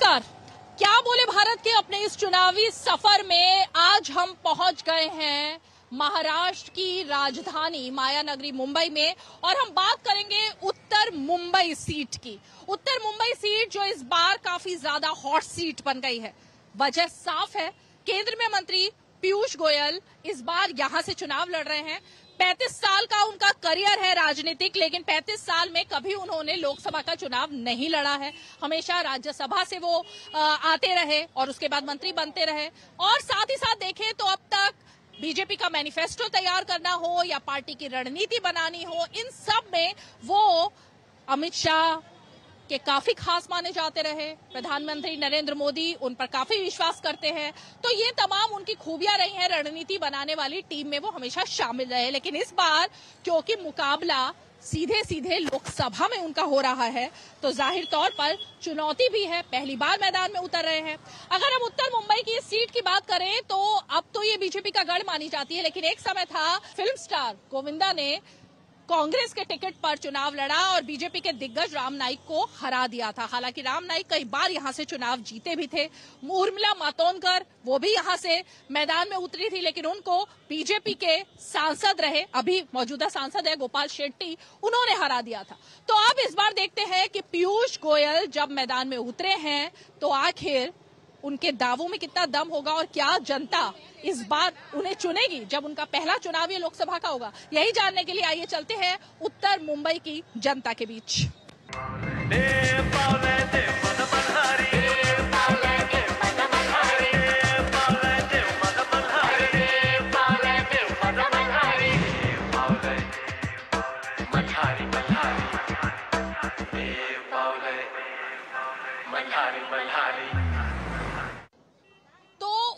नमस्कार। क्या बोले भारत के अपने इस चुनावी सफर में आज हम पहुंच गए हैं महाराष्ट्र की राजधानी मायानगरी मुंबई में और हम बात करेंगे उत्तर मुंबई सीट की। उत्तर मुंबई सीट जो इस बार काफी ज्यादा हॉट सीट बन गई है। वजह साफ है, केंद्र में मंत्री पीयूष गोयल इस बार यहां से चुनाव लड़ रहे हैं। 35 साल का उनका करियर है राजनीतिक, लेकिन 35 साल में कभी उन्होंने लोकसभा का चुनाव नहीं लड़ा है। हमेशा राज्यसभा से वो आते रहे और उसके बाद मंत्री बनते रहे। और साथ ही साथ देखें तो अब तक बीजेपी का मैनिफेस्टो तैयार करना हो या पार्टी की रणनीति बनानी हो, इन सब में वो अमित शाह के काफी खास माने जाते रहे। प्रधानमंत्री नरेंद्र मोदी उन पर काफी विश्वास करते हैं, तो ये तमाम उनकी खूबियां रही हैं। रणनीति बनाने वाली टीम में वो हमेशा शामिल रहे। लेकिन इस बार क्योंकि मुकाबला सीधे सीधे लोकसभा में उनका हो रहा है, तो जाहिर तौर पर चुनौती भी है। पहली बार मैदान में उतर रहे हैं। अगर हम उत्तर मुंबई की इस सीट की बात करें तो अब तो ये बीजेपी का गढ़ मानी जाती है, लेकिन एक समय था फिल्म स्टार गोविंदा ने कांग्रेस के टिकट पर चुनाव लड़ा और बीजेपी के दिग्गज राम नाईक को हरा दिया था। हालांकि राम नाईक कई बार यहां से चुनाव जीते भी थे। उर्मिला मातोंडकर वो भी यहां से मैदान में उतरी थी, लेकिन उनको बीजेपी के सांसद रहे, अभी मौजूदा सांसद है गोपाल शेट्टी, उन्होंने हरा दिया था। तो अब इस बार देखते हैं कि पीयूष गोयल जब मैदान में उतरे हैं तो आखिर उनके दावों में कितना दम होगा और क्या जनता इस बार उन्हें चुनेगी जब उनका पहला चुनाव ये लोकसभा का होगा। यही जानने के लिए आइए चलते हैं उत्तर मुंबई की जनता के बीच।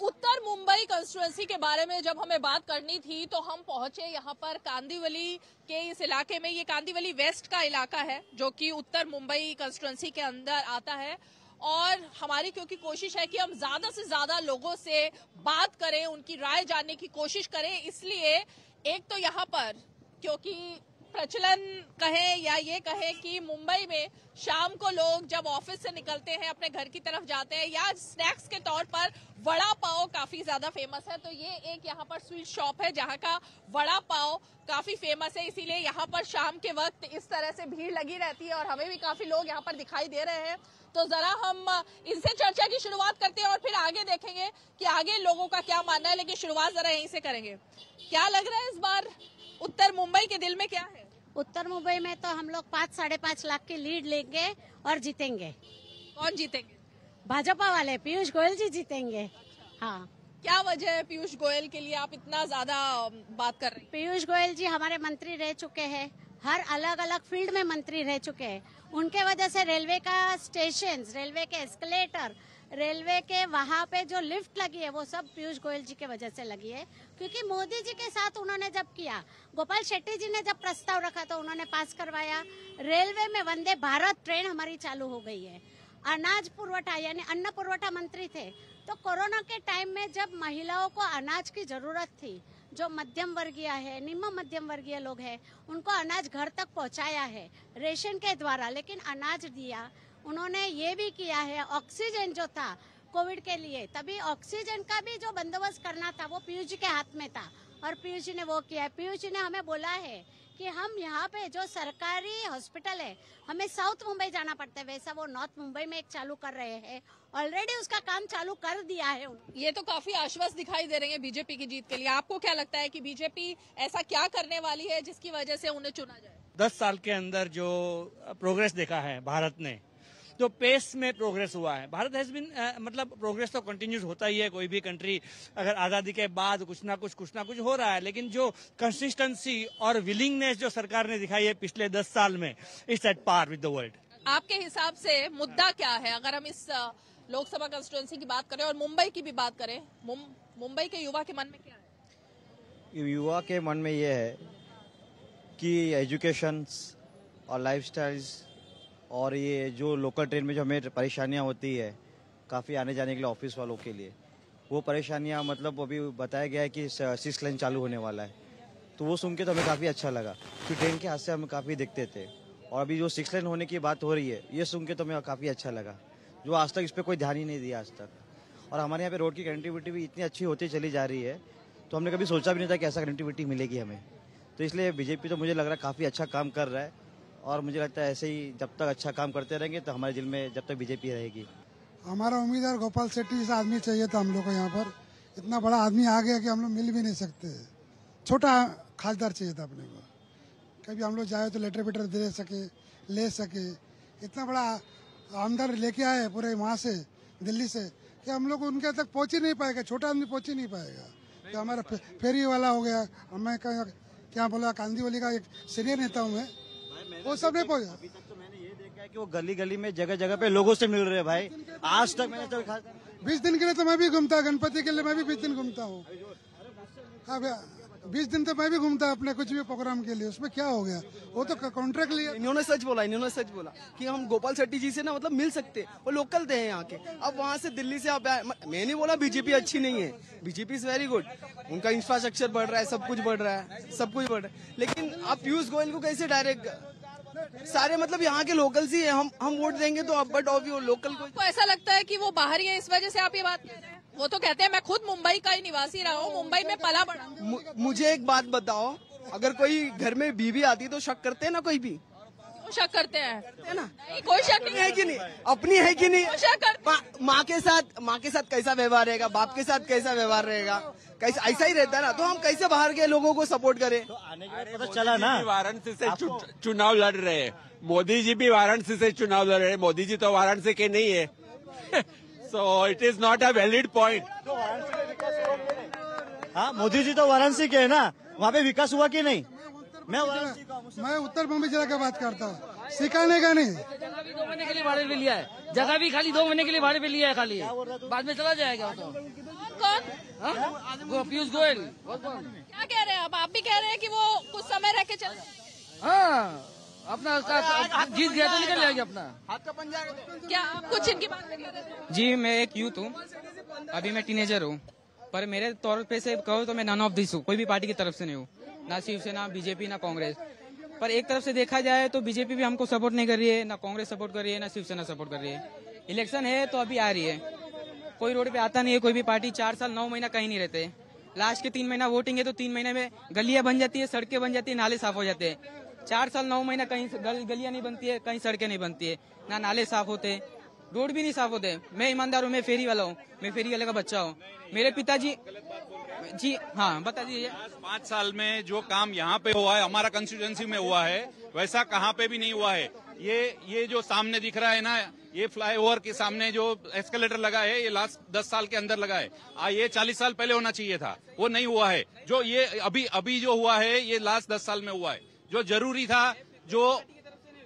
उत्तर मुंबई कंस्टिट्यूएंसी के बारे में जब हमें बात करनी थी तो हम पहुंचे यहाँ पर कांदिवली के इस इलाके में। ये कांदिवली वेस्ट का इलाका है जो कि उत्तर मुंबई कंस्टिट्यूएंसी के अंदर आता है। और हमारी क्योंकि कोशिश है कि हम ज्यादा से ज्यादा लोगों से बात करें, उनकी राय जानने की कोशिश करें, इसलिए एक तो यहाँ पर क्योंकि प्रचलन कहें या ये कहें कि मुंबई में शाम को लोग जब ऑफिस से निकलते हैं अपने घर की तरफ जाते हैं या स्नैक्स के तौर पर वड़ा पाव काफी ज्यादा फेमस है। तो ये एक यहाँ पर स्वीट शॉप है जहाँ का वड़ा पाव काफी फेमस है, इसीलिए यहाँ पर शाम के वक्त इस तरह से भीड़ लगी रहती है और हमें भी काफी लोग यहाँ पर दिखाई दे रहे हैं। तो जरा हम इनसे चर्चा की शुरुआत करते हैं और फिर आगे देखेंगे कि आगे लोगों का क्या मानना है, लेकिन शुरुआत जरा यहीं से करेंगे। क्या लग रहा है इस बार उत्तर मुंबई के दिल में क्या है? उत्तर मुंबई में तो हम लोग 5-5.5 लाख की लीड लेंगे और जीतेंगे। कौन जीतेंगे? भाजपा वाले पीयूष गोयल जी जीतेंगे। हाँ, क्या वजह है पीयूष गोयल के लिए आप इतना ज्यादा बात कर रहे हैं? पीयूष गोयल जी हमारे मंत्री रह चुके हैं, हर अलग अलग फील्ड में मंत्री रह चुके हैं। उनके वजह से रेलवे का स्टेशन, रेलवे के एस्केलेटर, रेलवे के वहाँ पे जो लिफ्ट लगी है वो सब पीयूष गोयल जी के वजह से लगी है। क्योंकि मोदी जी के साथ उन्होंने जब किया, गोपाल शेट्टी जी ने जब प्रस्ताव रखा तो उन्होंने पास करवाया। रेलवे में वंदे भारत ट्रेन हमारी चालू हो गई है। अनाज पुरवठा यानी अन्न पुरवठा मंत्री थे, तो कोरोना के टाइम में जब महिलाओं को अनाज की जरूरत थी, जो मध्यम वर्गीय है, निम्न मध्यम वर्गीय लोग हैं, उनको अनाज घर तक पहुंचाया है रेशन के द्वारा, लेकिन अनाज दिया। उन्होंने ये भी किया है, ऑक्सीजन जो था कोविड के लिए, तभी ऑक्सीजन का भी जो बंदोबस्त करना था वो पीयूष जी के हाथ में था और पीयूष जी ने वो किया है। पीयूष जी ने हमें बोला है कि हम यहाँ पे जो सरकारी हॉस्पिटल है हमें साउथ मुंबई जाना पड़ता है, वैसा वो नॉर्थ मुंबई में एक चालू कर रहे हैं। ऑलरेडी उसका काम चालू कर दिया है। ये तो काफी आश्वस्त दिखाई दे रहे हैं बीजेपी की जीत के लिए। आपको क्या लगता है कि बीजेपी ऐसा क्या करने वाली है जिसकी वजह से उन्हें चुना जाए? 10 साल के अंदर जो प्रोग्रेस देखा है भारत ने, तो पेस में प्रोग्रेस हुआ है। भारत हैज बीन मतलब प्रोग्रेस तो कंटिन्यूस होता ही है, कोई भी कंट्री अगर आजादी के बाद कुछ ना कुछ हो रहा है, लेकिन जो कंसिस्टेंसी और विलिंगनेस जो सरकार ने दिखाई है पिछले 10 साल में, it's at par with the world. आपके हिसाब से मुद्दा क्या है अगर हम इस लोकसभा कंस्टिट्यूएंसी की बात करें और मुंबई की भी बात करें? मुंबई के युवा के मन में क्या है? युवा के मन में ये है कि एजुकेशन और लाइफस्टाइल्स और ये जो लोकल ट्रेन में जो हमें परेशानियां होती है काफ़ी आने जाने के लिए ऑफिस वालों के लिए, वो परेशानियां मतलब अभी बताया गया है कि 6 लाइन चालू होने वाला है, तो वो सुन के तो हमें काफ़ी अच्छा लगा क्योंकि ट्रेन के हादसे हम काफ़ी दिखते थे। और अभी जो 6 लाइन होने की बात हो रही है, ये सुन के तो हमें काफ़ी अच्छा लगा। जो आज तक इस पर कोई ध्यान ही नहीं दिया आज तक। और हमारे यहाँ पे रोड की कनेक्टिविटी भी इतनी अच्छी होती चली जा रही है, तो हमने कभी सोचा भी नहीं था कि ऐसा कनेक्टिविटी मिलेगी हमें। तो इसलिए बीजेपी तो मुझे लग रहा है काफ़ी अच्छा काम कर रहा है, और मुझे लगता है ऐसे ही जब तक अच्छा काम करते रहेंगे तो हमारे जिले में जब तक बीजेपी रहेगी। हमारा उम्मीदवार गोपाल शेट्टी जैसा आदमी चाहिए था हम लोग को। यहाँ पर इतना बड़ा आदमी आ गया कि हम लोग मिल भी नहीं सकते। छोटा खासदार चाहिए था अपने को, कभी हम लोग जाए तो लेटर वेटर दे सके, ले सके। इतना बड़ा आमदार लेके आए पूरे वहाँ से दिल्ली से कि हम लोग उनके तक पहुँच ही नहीं पाएगा, छोटा आदमी पहुँच ही नहीं पाएगा। तो हमारा फेरी वाला हो गया, मैं क्या बोला, कांदीवली का एक सीनियर नेता हूँ मैं, वो सब नहीं पहुँचा। अभी तक तो मैंने ये देखा है कि वो गली गली में जगह जगह पे लोगों से मिल रहे हैं भाई। आज तक मैंने तो 20 दिन के लिए तो मैं भी घूमता, गणपति के लिए मैं भी 20 दिन घूमता हूँ। अब 20 दिन तो मैं भी घूमता अपने कुछ भी प्रोग्राम के लिए, उसमें क्या हो गया, वो तो कॉन्ट्रैक्ट लिया। इन्होंने सच बोला कि हम गोपाल शेट्टी जी से ना मतलब मिल सकते, वो लोकल थे यहाँ के। अब वहाँ से दिल्ली से आप, मैं नहीं बोला बीजेपी अच्छी नहीं है, बीजेपी इज वेरी गुड, उनका इंफ्रास्ट्रक्चर बढ़ रहा है, सब कुछ बढ़ रहा है, लेकिन आप पीयूष गोयल को कैसे डायरेक्ट, सारे मतलब यहाँ के लोकल ही है, हम वोट देंगे तो अब, बट ऑब्वियसली वो लोकल को ऐसा लगता है कि वो बाहरी है, इस वजह से आप ये बात कह रहे हैं? वो तो कहते हैं मैं खुद मुंबई का ही निवासी रहा हूँ, मुंबई में पला बड़ा। मुझे एक बात बताओ, अगर कोई घर में बीवी आती तो शक करते हैं ना, कोई भी शक करते हैं है ना? नहीं, कोई शक नहीं है कि नहीं, अपनी है कि नहीं, शक करते। माँ के साथ कैसा व्यवहार रहेगा, बाप के साथ कैसा व्यवहार रहेगा, कैसा ऐसा ही रहता है ना, तो हम कैसे बाहर के लोगों को सपोर्ट करें? पता चला ना, वाराणसी से चुनाव लड़ रहे हैं, मोदी जी भी वाराणसी से चुनाव लड़ रहे हैं, मोदी जी तो वाराणसी के नहीं है। So it is not a valid point. हाँ, मोदी जी तो वाराणसी के है ना, वहाँ पे विकास हुआ कि नहीं? मैं उत्तर बम्बई जिला की बात करता हूँ, सिखाने का नहीं। जगह भी 2 महीने के लिए भाड़े पे लिया है, जगह भी खाली 2 महीने के लिए भाड़े पे लिया है खाली, बाद में चला जाएगा। तो कौन? पीयूष गोयल। क्या कह रहे हैं आप भी कह रहे हैं कि वो कुछ समय रह के चल? हाँ, अपना जीत गया तो निकल जाएगा अपना। क्या आप कुछ इनकी बात नहीं कर रहे थे? जी, मैं एक यूथ हूँ, अभी मैं टीनेजर हूँ, पर मेरे तौर पे से कहो तो मैं नन ऑफ दिस हूँ, कोई भी पार्टी की तरफ से नहीं हूँ, ना शिवसेना, बीजेपी, ना कांग्रेस। पर एक तरफ से देखा जाए तो बीजेपी भी हमको सपोर्ट नहीं कर रही है, ना कांग्रेस सपोर्ट कर रही है, ना शिवसेना सपोर्ट कर रही है। इलेक्शन है तो अभी आ रही है, कोई रोड पे आता नहीं है, कोई भी पार्टी 4 साल 9 महीना कहीं नहीं रहते। लास्ट के 3 महीना वोटिंग है तो 3 महीने में गलियां बन जाती है, सड़कें बन जाती है, नाले साफ हो जाते हैं। 4 साल 9 महीना कहीं गलियां नहीं बनती है, कहीं सड़कें नहीं बनती है, ना नाले साफ होते, रोड भी नहीं साफ होते। मैं ईमानदार हूँ, मैं फेरी वाला हूँ, मैं फेरी वाले का बच्चा हूँ। मेरे पिताजी जी, हाँ बता दीजिए। 5 साल में जो काम यहाँ पे हुआ है, हमारा कंस्टिट्यूएंसी में हुआ है, वैसा कहाँ पे भी नहीं हुआ है। ये जो सामने दिख रहा है ना, ये फ्लाईओवर के सामने जो एस्केलेटर लगा है, ये लास्ट 10 साल के अंदर लगा है। ये 40 साल पहले होना चाहिए था, वो नहीं हुआ है। जो ये अभी जो हुआ है, ये लास्ट 10 साल में हुआ है, जो जरूरी था। जो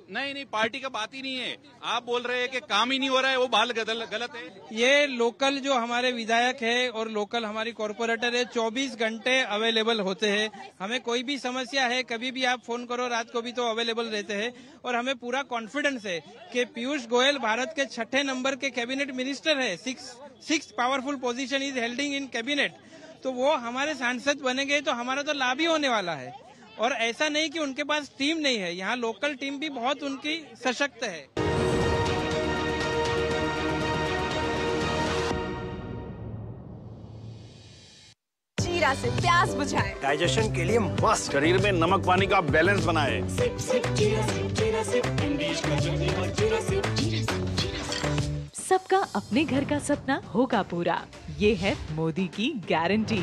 नहीं, पार्टी का बात ही नहीं है। आप बोल रहे हैं कि काम ही नहीं हो रहा है, वो बात गलत है। ये लोकल जो हमारे विधायक है और लोकल हमारी कॉर्पोरेटर है 24 घंटे अवेलेबल होते हैं। हमें कोई भी समस्या है, कभी भी आप फोन करो, रात को भी तो अवेलेबल रहते हैं। और हमें पूरा कॉन्फिडेंस है कि पीयूष गोयल भारत के 6ठे नंबर के कैबिनेट मिनिस्टर है। 6 powerful position is हेल्डिंग in cabinet. तो वो हमारे सांसद बनेंगे तो हमारा तो लाभ ही होने वाला है। और ऐसा नहीं कि उनके पास टीम नहीं है, यहाँ लोकल टीम भी बहुत उनकी सशक्त है। जीरा से प्यास बुझाए, डाइजेशन के लिए मस्त, शरीर में नमक पानी का बैलेंस बनाए। सबका अपने घर का सपना होगा पूरा, ये है मोदी की गारंटी।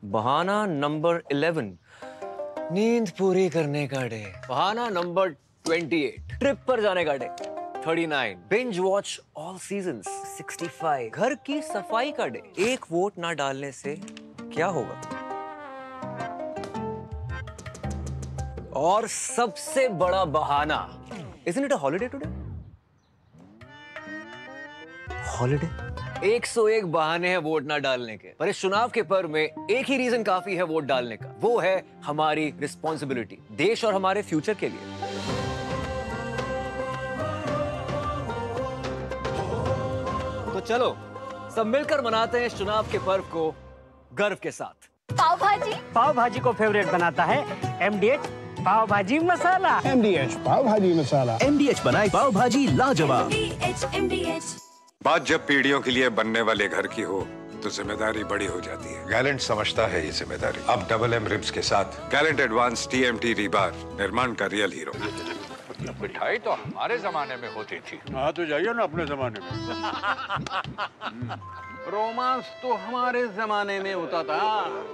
बहाना नंबर 11, नींद पूरी करने का डे। बहाना नंबर 28, ट्रिप पर जाने का day. 39, binge watch all seasons. 65, घर की सफाई का डे। 1 वोट ना डालने से क्या होगा? और सबसे बड़ा बहाना, isn't it a holiday today? Holiday. 101 बहाने हैं वोट ना डालने के, पर इस चुनाव के पर्व में एक ही रीजन काफी है वोट डालने का, वो है हमारी रिस्पॉन्सिबिलिटी, देश और हमारे फ्यूचर के लिए। तो चलो सब मिलकर मनाते हैं इस चुनाव के पर्व को गर्व के साथ। पाव भाजी को फेवरेट बनाता है MDH पाव भाजी मसाला। MDH पाव भाजी मसाला। MDH बनाए पाव भाजी लाजवाब। बात जब पीढ़ियों के लिए बनने वाले घर की हो तो जिम्मेदारी बड़ी हो जाती है। गैलेंट समझता है ये जिम्मेदारी। अब डबल M रिब्स के साथ गैलेंट एडवांस TMT रीबार निर्माण का रियल हीरो। मिठाई तो हमारे जमाने में होती थी। हाँ तो जाइए ना अपने जमाने में। रोमांस तो हमारे जमाने में होता था।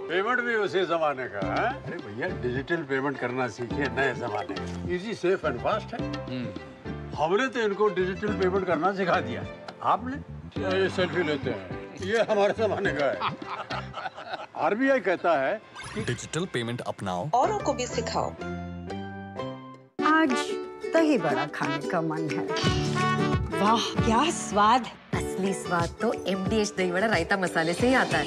पेमेंट भी उसी जमाने का है। अरे भैया डिजिटल पेमेंट करना सीखे नए जमाने में। इजी सेफ एंड फास्ट है। हमने तो इनको डिजिटल पेमेंट करना सिखा दिया। आपने ये सेल्फी लेते हैं, ये हमारे जमाने का है। RBI कहता है कि डिजिटल पेमेंट अपनाओ, औरों को भी सिखाओ। आज दही बड़ा खाने का मन है। वाह क्या स्वाद। असली स्वाद तो MDH दही बड़ा रायता मसाले से ही आता है।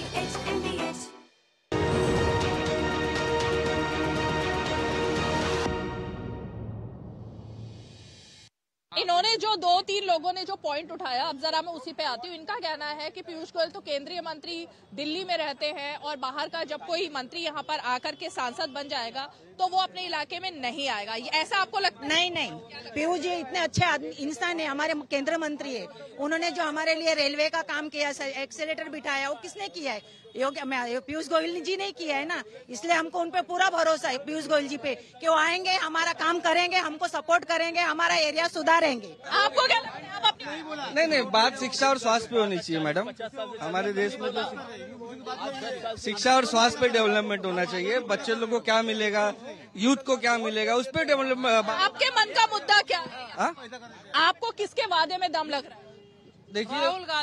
इन्होंने जो 2-3 लोगों ने जो पॉइंट उठाया, अब जरा मैं उसी पे आती हूँ। इनका कहना है कि पीयूष गोयल तो केंद्रीय मंत्री दिल्ली में रहते हैं और बाहर का जब कोई मंत्री यहाँ पर आकर के सांसद बन जाएगा तो वो अपने इलाके में नहीं आएगा। ऐसा आपको लगता? नहीं, पीयूष जी इतने अच्छे इंसान है, हमारे केंद्रीय मंत्री है। उन्होंने जो हमारे लिए रेलवे का काम किया, एक्सेलेटर बिठाया, वो किसने किया है? पीयूष गोयल जी ने किया है ना। इसलिए हमको उन पे पूरा भरोसा है, पीयूष गोयल जी पे, कि वो आएंगे, हमारा काम करेंगे, हमको सपोर्ट करेंगे, हमारा एरिया सुधारेंगे। आपको क्या लगता है? आप अपनी नहीं, बात शिक्षा और स्वास्थ्य पे होनी चाहिए मैडम। हमारे देश में तो शिक्षा और स्वास्थ्य पे डेवलपमेंट होना चाहिए। बच्चे लोग को क्या मिलेगा, यूथ को क्या मिलेगा, उस पर डेवलपमेंट। आपके मन का मुद्दा क्या है? आपको किसके वादे में दम लग रहा है? देखिए राहुल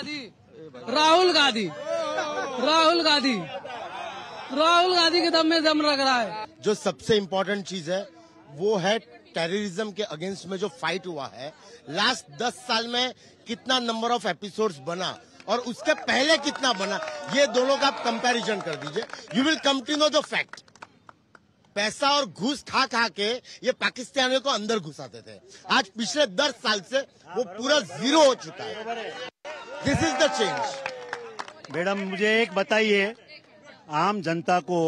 गांधी के दम में दम लग रहा है। जो सबसे इम्पोर्टेंट चीज है वो है टेररिज्म के अगेंस्ट में जो फाइट हुआ है। लास्ट 10 साल में कितना नंबर ऑफ एपिसोड्स बना और उसके पहले कितना बना, ये दोनों का आप कंपैरिजन कर दीजिए। You will come to know the fact. पैसा और घूस खा खा के ये पाकिस्तानियों को अंदर घुसाते थे। आज पिछले 10 साल से वो पूरा जीरो हो चुका है। This is the change. Madam मुझे एक बताइए, आम जनता को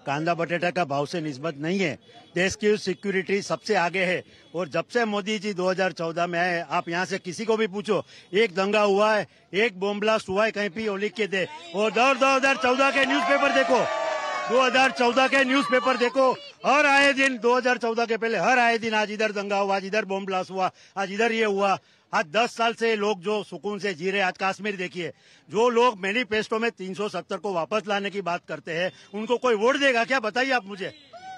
कांदा बटेटा का भाव से निस्बत नहीं है। देश की सिक्योरिटी सबसे आगे है। और जब से मोदी जी 2014 में आए, आप यहाँ से किसी को भी पूछो, एक दंगा हुआ है, एक बॉम्ब ब्लास्ट हुआ है कहीं भी, वो लिख के दे। और 2014 के न्यूज़पेपर देखो, 2014 के न्यूज़पेपर देखो, हर आए दिन 2014 के पहले हर आए दिन आज इधर दंगा हुआ, आज इधर बॉम्ब ब्लास्ट हुआ, आज इधर ये हुआ। आज 10 साल से लोग जो सुकून से जी रहे, आज कश्मीर देखिए, जो लोग मैनिफेस्टो में 370 को वापस लाने की बात करते हैं, उनको कोई वोट देगा क्या? बताइए आप मुझे।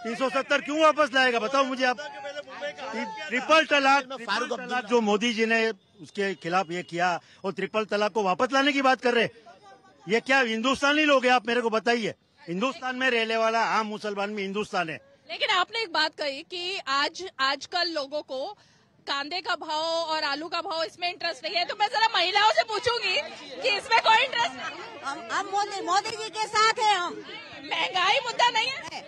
370 क्यों वापस लाएगा, बताओ मुझे आप। ट्रिपल तलाक जो मोदी जी ने उसके खिलाफ ये किया, और ट्रिपल तलाक को वापस लाने की बात कर रहे, ये क्या हिंदुस्तानी लोग हैं? आप मेरे को बताइए। हिंदुस्तान में रहने वाला आम मुसलमान भी हिंदुस्तान है। लेकिन आपने एक बात कही कि आजकल लोगों को कांदे का भाव और आलू का भाव इसमें इंटरेस्ट नहीं है, तो मैं जरा महिलाओं से पूछूंगी कि इसमें कोई इंटरेस्ट नहीं? हम मोदी जी के साथ है। हम महंगाई मुद्दा नहीं है?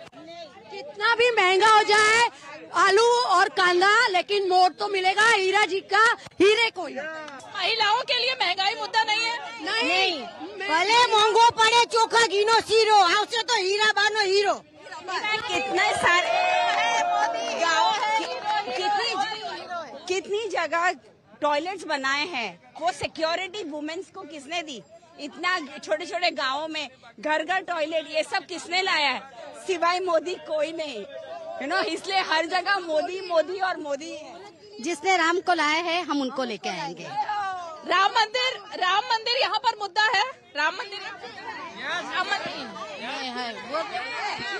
कितना भी महंगा हो जाए आलू और कांदा, लेकिन वोट तो मिलेगा हीरा जी का, हीरे को। महिलाओं के लिए महंगाई मुद्दा नहीं है? नहीं। भले महंगो पड़े चोखा गिनो सीरो, हमसे तो हीरा बानो हीरो। कितने सारे कितनी जगह टॉयलेट्स बनाए हैं, वो सिक्योरिटी वुमेन्स को किसने दी? इतना छोटे छोटे गांवों में घर घर टॉयलेट, ये सब किसने लाया है? सिवाय मोदी कोई नहीं। इसलिए हर जगह मोदी मोदी और मोदी है। जिसने राम को लाया है, हम उनको लेके आएंगे। राम मंदिर यहाँ पर मुद्दा है। राम मंदिर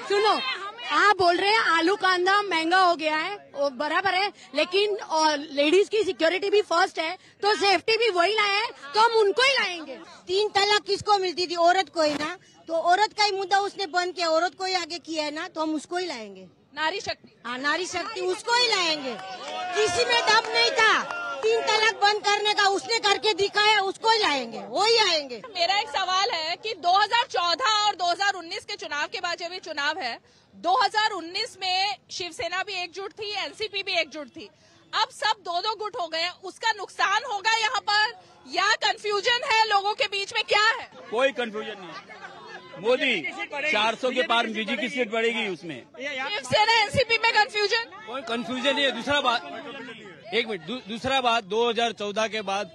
सुनो, आप बोल रहे हैं आलू कांदा महंगा हो गया है, वो बराबर है, लेकिन लेडीज की सिक्योरिटी भी फर्स्ट है, तो सेफ्टी भी वही लाए हैं, तो हम उनको ही लाएंगे। 3 तलाक किसको मिलती थी? औरत को ही ना, तो औरत का ही मुद्दा उसने बंद किया, औरत को ही आगे किया है ना, तो हम उसको ही लाएंगे। नारी शक्ति। हाँ, नारी शक्ति, उसको ही लाएंगे। किसी में दम नहीं था 3 तलाक बंद करने का, उसने करके दिखाया, उसको ही लाएंगे, वही आएंगे। मेरा एक सवाल है कि 2014 और 2019 के चुनाव के बाद जब ये चुनाव है, 2019 में शिवसेना भी एकजुट थी, एनसीपी भी एकजुट थी, अब सब 2-2 गुट हो गए, उसका नुकसान होगा यहाँ पर या कंफ्यूजन है लोगों के बीच में, क्या है? कोई कंफ्यूजन नहीं है। मोदी 400 के पार बीजेपी की सीट बढ़ेगी उसमें। शिवसेना एनसीपी में कंफ्यूजन? कोई कंफ्यूजन नहीं है। दूसरा बात, एक मिनट, दूसरा बात, 2014 के बाद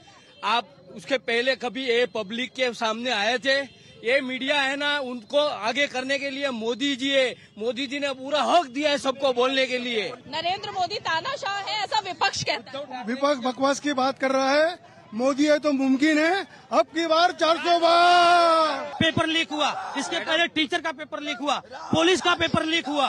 आप उसके पहले कभी ये पब्लिक के सामने आए थे? ये मीडिया है ना, उनको आगे करने के लिए मोदी जी है। मोदी जी ने पूरा हक दिया है सबको बोलने के लिए। नरेंद्र मोदी तानाशाह है ऐसा विपक्ष कहता है। विपक्ष बकवास की बात कर रहा है। मोदी है तो मुमकिन है। अब की बार 400 बार। पेपर लीक हुआ, इसके पहले टीचर का पेपर लीक हुआ, पुलिस का पेपर लीक हुआ।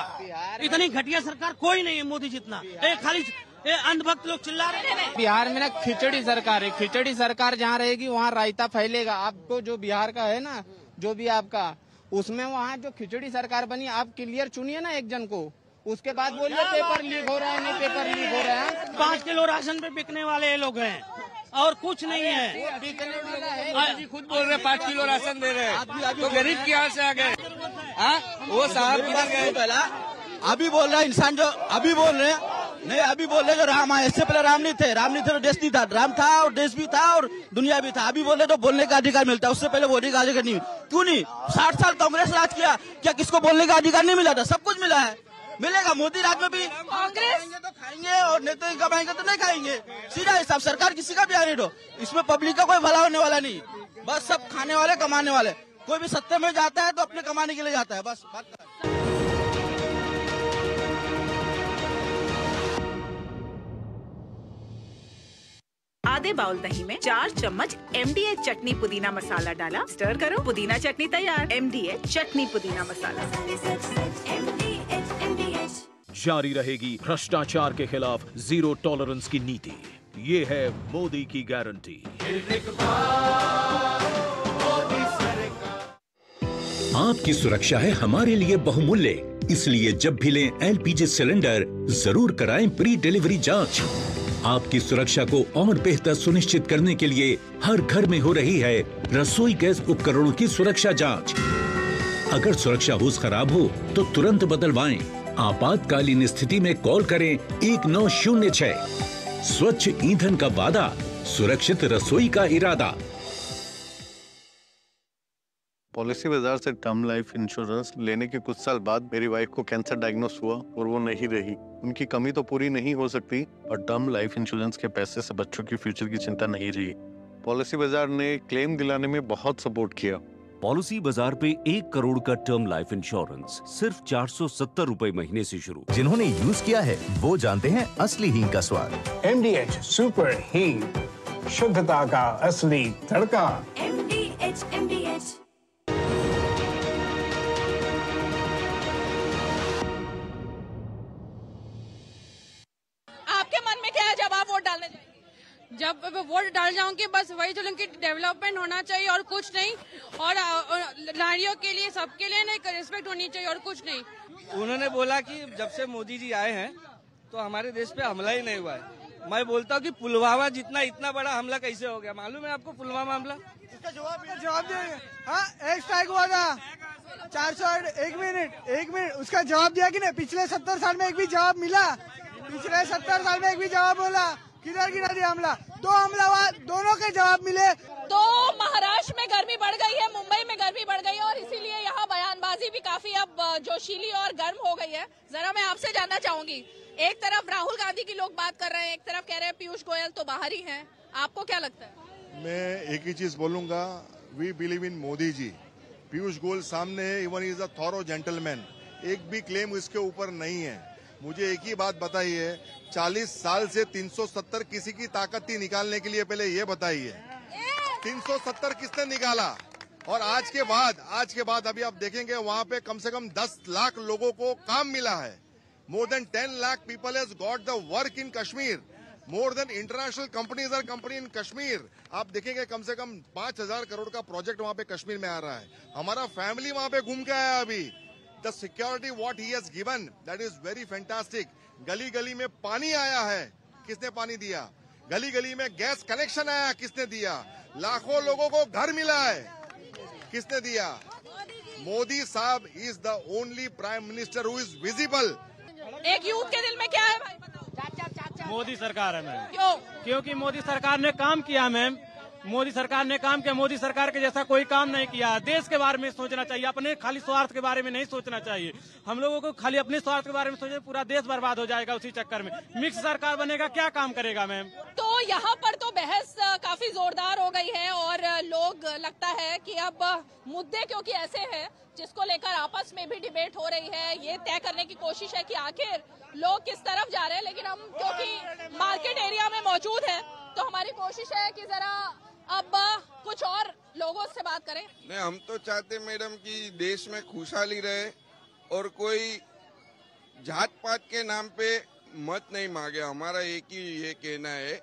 इतनी घटिया सरकार कोई नहीं है मोदी जितना। खाली अंधभक्त लोग चिल्ला रहे हैं। बिहार में ना खिचड़ी सरकार है। खिचड़ी सरकार जहाँ रहेगी वहाँ रायता फैलेगा। आपको जो बिहार का है ना, जो भी आपका, उसमें वहाँ जो खिचड़ी सरकार बनी, आप क्लियर चुनिए ना एक जन को, उसके बाद बोलिए पेपर लीक हो रहा है, नहीं पेपर लीक हो रहा है। 5 किलो राशन पे बिकने वाले ये लोग हैं और कुछ नहीं है। खुद बोल रहे 5 किलो राशन दे रहे हैं, तो गरीब की हाल से आ गए। वो साहब किधर गए? पहला अभी बोल रहा है इंसान, जो अभी बोल रहे हैं नहीं, अभी बोल रहे जो राम आए, इससे पहले राम नहीं थे तो देश नहीं था। राम था और देश भी था और दुनिया भी था। अभी बोल रहे तो बोलने का अधिकार मिलता है, उससे पहले बोलने का अधिकार नहीं। क्यों नहीं? 60 साल कांग्रेस राज किया, क्या किसको बोलने का अधिकार नहीं मिला था? सब कुछ मिला है, मिलेगा। मोदी राज में भी कांग्रेस तो खाएंगे और नहीं तो कमाएंगे तो नहीं खाएंगे। सीधा हिसाब, सरकार किसी का भी आने दो, इसमें पब्लिक का कोई भला होने वाला नहीं। बस सब खाने वाले, कमाने वाले। कोई भी सत्ते में जाता है तो अपने कमाने के लिए जाता है, बस बात। आधे बाउल दही में 4 चम्मच MDH चटनी पुदीना मसाला डाला, स्टर करो, पुदीना चटनी तैयार। MDH चटनी पुदीना मसाला। जारी रहेगी भ्रष्टाचार के खिलाफ जीरो टॉलरेंस की नीति। ये है मोदी की गारंटी। आपकी सुरक्षा है हमारे लिए बहुमूल्य, इसलिए जब भी लें LPG सिलेंडर जरूर कराएं प्री डिलीवरी जांच। आपकी सुरक्षा को और बेहतर सुनिश्चित करने के लिए हर घर में हो रही है रसोई गैस उपकरणों की सुरक्षा जांच। अगर सुरक्षा होज खराब हो तो तुरंत बदलवाएं। आपातकालीन स्थिति में कॉल करें 1906। स्वच्छ ईंधन का वादा, सुरक्षित रसोई का इरादा। पॉलिसी बाजार से टर्म लाइफ इंश्योरेंस लेने के कुछ साल बाद मेरी वाइफ को कैंसर डायग्नोस हुआ और वो नहीं रही। उनकी कमी तो पूरी नहीं हो सकती, पर टर्म लाइफ इंश्योरेंस के पैसे से बच्चों की फ्यूचर की चिंता नहीं रही। पॉलिसी बाजार ने क्लेम दिलाने में बहुत सपोर्ट किया। पॉलिसी बाजार पे 1 करोड़ का टर्म लाइफ इंश्योरेंस सिर्फ 470 रुपए महीने से शुरू। जिन्होंने यूज किया है वो जानते हैं असली हींग का स्वाद। MDH सुपर हींग, शुद्धता का असली तड़का। MDH। आपके मन में क्या है जब आप वोट डालने जाएंगे? जब वोट डाल जाऊंगी बस वही जो उनकी डेवलपमेंट होना चाहिए और कुछ नहीं। और नारियों के लिए, सबके लिए नहीं, रिस्पेक्ट होनी चाहिए और कुछ नहीं। उन्होंने बोला कि जब से मोदी जी आए हैं तो हमारे देश पे हमला ही नहीं हुआ है। मैं बोलता हूँ कि पुलवामा जितना इतना बड़ा हमला कैसे हो गया? मालूम है आपको पुलवामा हमला? उसका जवाब देंगे। हाँ, एक स्ट्राइक हुआ था 400। एक मिनट उसका जवाब दिया कि नहीं? पिछले 70 साल में एक भी जवाब मिला? पिछले 70 साल में एक भी जवाब बोला? किधर गिरा दिया हमला? 2 हमला हुआ, दोनों के जवाब मिले। तो महाराष्ट्र में गर्मी बढ़ गई है, मुंबई में गर्मी बढ़ गई है और इसीलिए यहाँ बयानबाजी भी काफी अब जोशीली और गर्म हो गई है। जरा मैं आपसे जानना चाहूंगी, एक तरफ राहुल गांधी की लोग बात कर रहे हैं, एक तरफ कह रहे हैं पीयूष गोयल तो बाहर ही हैं, आपको क्या लगता है? मैं एक ही चीज बोलूंगा, we believe in Modi ji. Piyush Goyal सामने है, even is a thorough gentleman. एक भी क्लेम इसके ऊपर नहीं है। मुझे एक ही बात बताइए, 40 साल से 370 किसी की ताकत थी निकालने के लिए? पहले ये बताइए 370 किसने निकाला? और आज के बाद अभी आप देखेंगे वहां पे कम से कम 10 लाख लोगों को काम मिला है। More than 10 lakh people has got the work in Kashmir. More than international companies are company in Kashmir. आप देखेंगे कम से कम 5000 करोड़ का प्रोजेक्ट वहां पे कश्मीर में आ रहा है। हमारा फैमिली वहां पे घूम के आया अभी। The security what he has given, that is very fantastic. गली गली में पानी आया है, किसने पानी दिया? गली गली में गैस कनेक्शन आया, किसने दिया? लाखों लोगों को घर मिला है, किसने दिया? मोदी साहब is the only prime minister who is visible. एक यूथ के दिल में क्या है भाई बताओ? मोदी सरकार है मैम। क्यों? क्योंकि मोदी सरकार ने काम किया मैम। मोदी सरकार ने काम किया, मोदी सरकार के जैसा कोई काम नहीं किया। देश के बारे में सोचना चाहिए, अपने खाली स्वार्थ के बारे में नहीं सोचना चाहिए। हम लोगों को खाली अपने स्वार्थ के बारे में सोचे, पूरा देश बर्बाद हो जाएगा उसी चक्कर में। मिक्स सरकार बनेगा, क्या काम करेगा मैम? तो यहाँ पर तो बहस काफी जोरदार हो गई है और लोग लगता है कि अब मुद्दे क्योंकि ऐसे हैं जिसको लेकर आपस में भी डिबेट हो रही है, ये तय करने की कोशिश है कि आखिर लोग किस तरफ जा रहे हैं। लेकिन हम क्योंकि मार्केट एरिया में मौजूद है तो हमारी कोशिश है कि जरा अब कुछ और लोगों से बात करें। नहीं, हम तो चाहते मैडम कि देश में खुशहाली रहे और कोई जात पात के नाम पे मत नहीं मांगे। हमारा एक ही ये कहना है।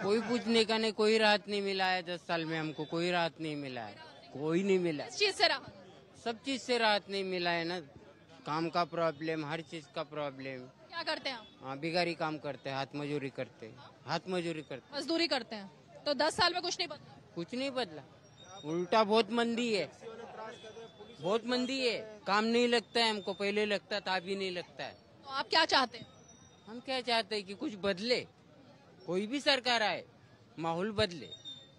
कोई पूछने का नहीं, कोई राहत नहीं मिला है 10 साल में। हमको कोई राहत नहीं मिला है, कोई नहीं मिला। किस चीज से राहत? सब चीज से राहत नहीं मिला है ना। काम का प्रॉब्लम, हर चीज का प्रॉब्लम। क्या करते हैं आप? हाँ, बिगारी काम करते हैं, हाथ मजदूरी करते हैं, मजदूरी करते हैं। तो 10 साल में कुछ नहीं बदला? कुछ नहीं बदला, उल्टा बहुत मंदी है, बहुत मंदी है। काम नहीं लगता है हमको, पहले लगता था, अभी नहीं लगता है। तो आप क्या चाहते हैं? हम क्या चाहते हैं कि कुछ बदले, कोई भी सरकार आए, माहौल बदले,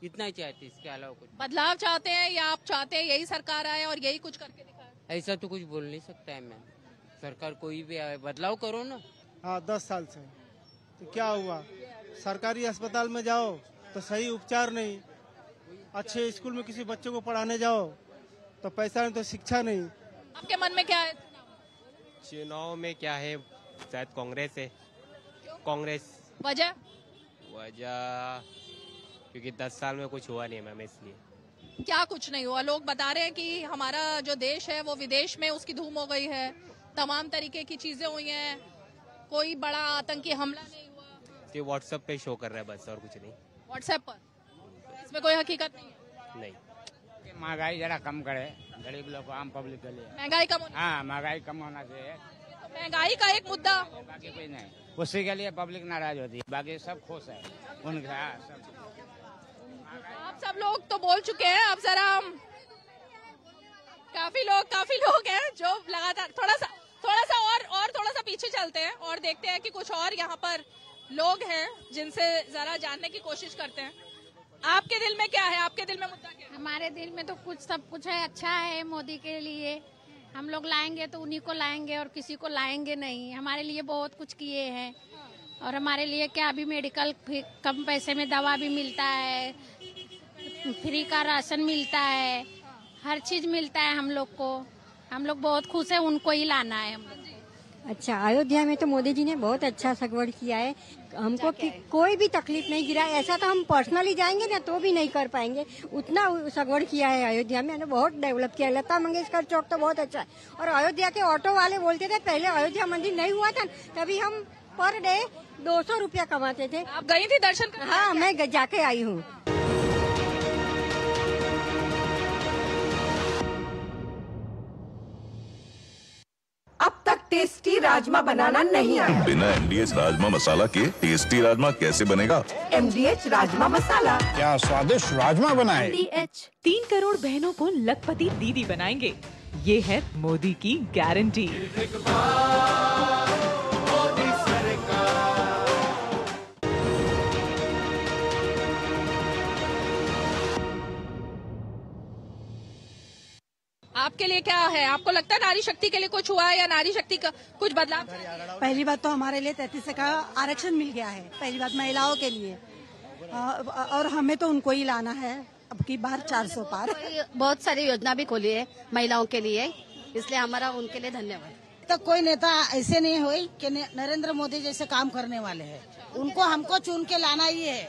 इतना ही चाहते। इसके अलावा कुछ बदलाव चाहते हैं या आप चाहते हैं यही सरकार आए और यही कुछ करके दिखाए? ऐसा तो कुछ बोल नहीं सकता है मैम। सरकार कोई भी आए, बदलाव करो ना। हाँ, 10 साल से तो क्या हुआ? सरकारी अस्पताल में जाओ तो सही उपचार नहीं, अच्छे स्कूल में किसी बच्चे को पढ़ाने जाओ तो पैसा नहीं, तो शिक्षा नहीं। आपके मन में क्या है? चुनाव में क्या है? शायद कांग्रेस है। कांग्रेस। वजह क्योंकि 10 साल में कुछ हुआ नहीं मैम, इसलिए। क्या कुछ नहीं हुआ? लोग बता रहे हैं कि हमारा जो देश है वो विदेश में उसकी धूम हो गई है, तमाम तरीके की चीजें हुई हैं, कोई बड़ा आतंकी हमला नहीं हुआ। ये व्हाट्सएप पे शो कर रहा है बस, और कुछ नहीं। व्हाट्सएप पर? इसमें कोई हकीकत नहीं है? नहीं। महंगाई जरा कम करे, गरीब लोग, आम पब्लिक के लिए। महंगाई कम होना? हाँ, महंगाई कम होना चाहिए। तो महंगाई का एक मुद्दा, बाकी कोई नहीं, उसी के लिए पब्लिक नाराज होती है, बाकी सब खुश है उनका। आप सब लोग तो बोल चुके हैं, अब जरा काफी लोग हैं जो लगातार थोड़ा सा और थोड़ा सा पीछे चलते हैं और देखते हैं कि कुछ और यहाँ पर लोग हैं जिनसे जरा जानने की कोशिश करते हैं। आपके दिल में क्या है? आपके दिल में मुद्दा क्या है? हमारे दिल में तो सब कुछ है, अच्छा है मोदी के लिए। हम लोग लाएंगे तो उन्हीं को लाएंगे और किसी को लाएंगे नहीं। हमारे लिए बहुत कुछ किए हैं और हमारे लिए क्या, अभी मेडिकल कम पैसे में दवा भी मिलता है, फ्री का राशन मिलता है, हर चीज मिलता है हम लोग को। हम लोग बहुत खुश है, उनको ही लाना है हम लोग। अच्छा, अयोध्या में तो मोदी जी ने बहुत अच्छा सगवड़ किया है। हमको कोई भी तकलीफ नहीं गिरा। ऐसा तो हम पर्सनली जाएंगे ना तो भी नहीं कर पाएंगे, उतना सगवड़ किया है अयोध्या में। बहुत डेवलप किया है। लता मंगेशकर चौक तो बहुत अच्छा है। और अयोध्या के ऑटो वाले बोलते थे, पहले अयोध्या मंदिर नहीं हुआ था तभी हम पर डे 200 रुपया कमाते थे। आप गई थी दर्शन करने? हाँ, मैं जाके आई हूँ। अब तक टेस्टी राजमा बनाना नहीं आया? बिना MDH राजमा मसाला के टेस्टी राजमा कैसे बनेगा? MDH राजमा मसाला। क्या स्वादिष्ट राजमा बनाए। MDH 3 करोड़ बहनों को लखपति दीदी बनाएंगे, ये है मोदी की गारंटी। आपके लिए क्या है? आपको लगता है नारी शक्ति के लिए कुछ हुआ है या नारी शक्ति का कुछ बदलाव? पहली बात तो हमारे लिए 33 का आरक्षण मिल गया है, पहली बात महिलाओं के लिए, और हमें तो उनको ही लाना है अब की बार 400 पार। बहुत सारी योजना भी खोली है महिलाओं के लिए, इसलिए हमारा उनके लिए धन्यवाद। तो कोई नेता ऐसे नहीं हुई कि नरेंद्र मोदी जैसे काम करने वाले हैं, उनको हमको चुन के लाना ही है।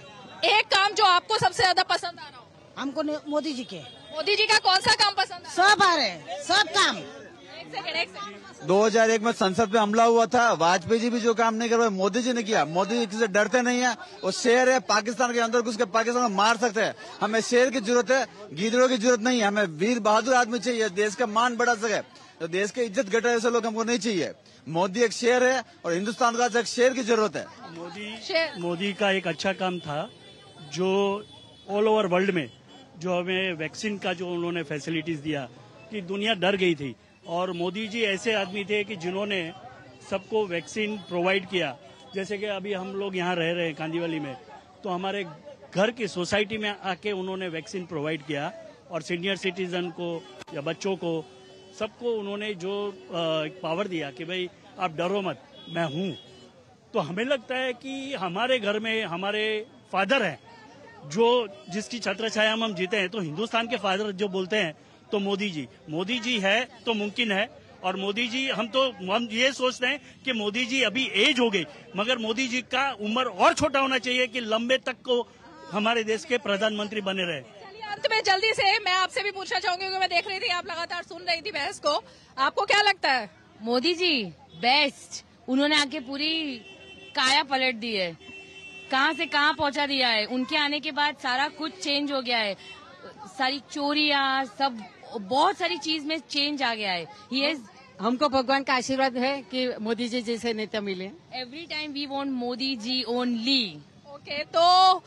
एक काम जो आपको सबसे ज्यादा पसंद आ रहा हो? हमको मोदी जी के। मोदी जी का कौन सा काम पसंद है? सब आ रहे, सब काम। एक सेकंड। 2001 में संसद में हमला हुआ था, वाजपेयी जी भी जो काम नहीं कर पाए मोदी जी ने किया। मोदी जी किसी से डरते नहीं है। वो शेर है, पाकिस्तान के अंदर घुस के पाकिस्तान को मार सकते हैं। हमें शेर की जरूरत है, गीदड़ों की जरूरत नहीं है। हमें वीर बहादुर आदमी चाहिए, देश का मान बढ़ा सके, तो देश की इज्जत घटा ऐसे लोग हमको नहीं चाहिए। मोदी एक शेर है और हिंदुस्तान का एक शेर की जरूरत है। मोदी का एक अच्छा काम था जो ऑल ओवर वर्ल्ड में जो हमें वैक्सीन का जो उन्होंने फैसिलिटीज दिया कि दुनिया डर गई थी, और मोदी जी ऐसे आदमी थे कि जिन्होंने सबको वैक्सीन प्रोवाइड किया। जैसे कि अभी हम लोग यहाँ रह रहे हैं कांदीवली में, तो हमारे घर की सोसाइटी में आके उन्होंने वैक्सीन प्रोवाइड किया और सीनियर सिटीजन को या बच्चों को सबको उन्होंने जो पावर दिया कि भाई आप डरो मत, मैं हूं। तो हमें लगता है कि हमारे घर में हमारे फादर हैं जो जिसकी छत्र छाया में हम जीते हैं, तो हिंदुस्तान के फादर जो बोलते हैं तो मोदी जी है तो मुमकिन है। और मोदी जी हम ये सोचते हैं कि मोदी जी अभी एज हो गई, मगर मोदी जी का उम्र और छोटा होना चाहिए कि लंबे तक को हमारे देश के प्रधानमंत्री बने रहे। अंत में जल्दी से मैं आपसे भी पूछना चाहूंगी, क्योंकि मैं देख रही थी आप लगातार सुन रही थी बहस को, आपको क्या लगता है? मोदी जी बेस्ट, उन्होंने आके पूरी काया पलट दी है, कहां से कहां पहुंचा दिया है। उनके आने के बाद सारा कुछ चेंज हो गया है, सारी चोरियां सब बहुत सारी चीज में चेंज आ गया है। हमको भगवान का आशीर्वाद है कि मोदी जी जैसे नेता मिले। Every time we want Modi ji only. Okay, तो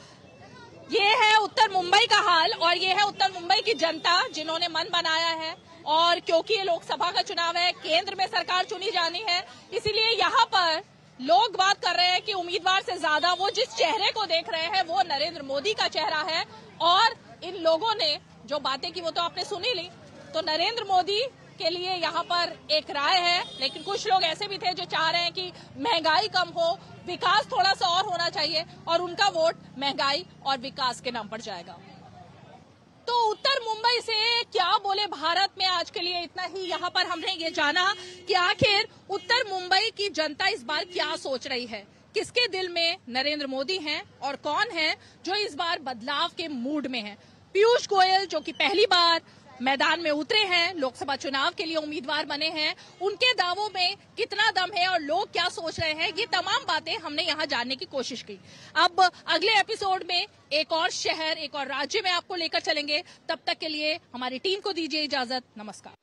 ये है उत्तर मुंबई का हाल और ये है उत्तर मुंबई की जनता जिन्होंने मन बनाया है। और क्योंकि ये लोकसभा का चुनाव है, केंद्र में सरकार चुनी जानी है, इसीलिए यहाँ पर लोग बात कर रहे हैं कि उम्मीदवार से ज्यादा वो जिस चेहरे को देख रहे हैं वो नरेंद्र मोदी का चेहरा है। और इन लोगों ने जो बातें की वो तो आपने सुनी ली, तो नरेंद्र मोदी के लिए यहाँ पर एक राय है। लेकिन कुछ लोग ऐसे भी थे जो चाह रहे हैं कि महंगाई कम हो, विकास थोड़ा सा और होना चाहिए, और उनका वोट महंगाई और विकास के नाम पर जाएगा। तो उत्तर मुंबई से क्या बोले भारत में आज के लिए इतना ही। यहाँ पर हमने ये जाना कि आखिर उत्तर मुंबई की जनता इस बार क्या सोच रही है, किसके दिल में नरेंद्र मोदी हैं और कौन है जो इस बार बदलाव के मूड में है। पीयूष गोयल जो कि पहली बार मैदान में उतरे हैं, लोकसभा चुनाव के लिए उम्मीदवार बने हैं, उनके दावों में कितना दम है और लोग क्या सोच रहे हैं, ये तमाम बातें हमने यहाँ जानने की कोशिश की। अब अगले एपिसोड में एक और शहर, एक और राज्य में आपको लेकर चलेंगे। तब तक के लिए हमारी टीम को दीजिए इजाजत। नमस्कार।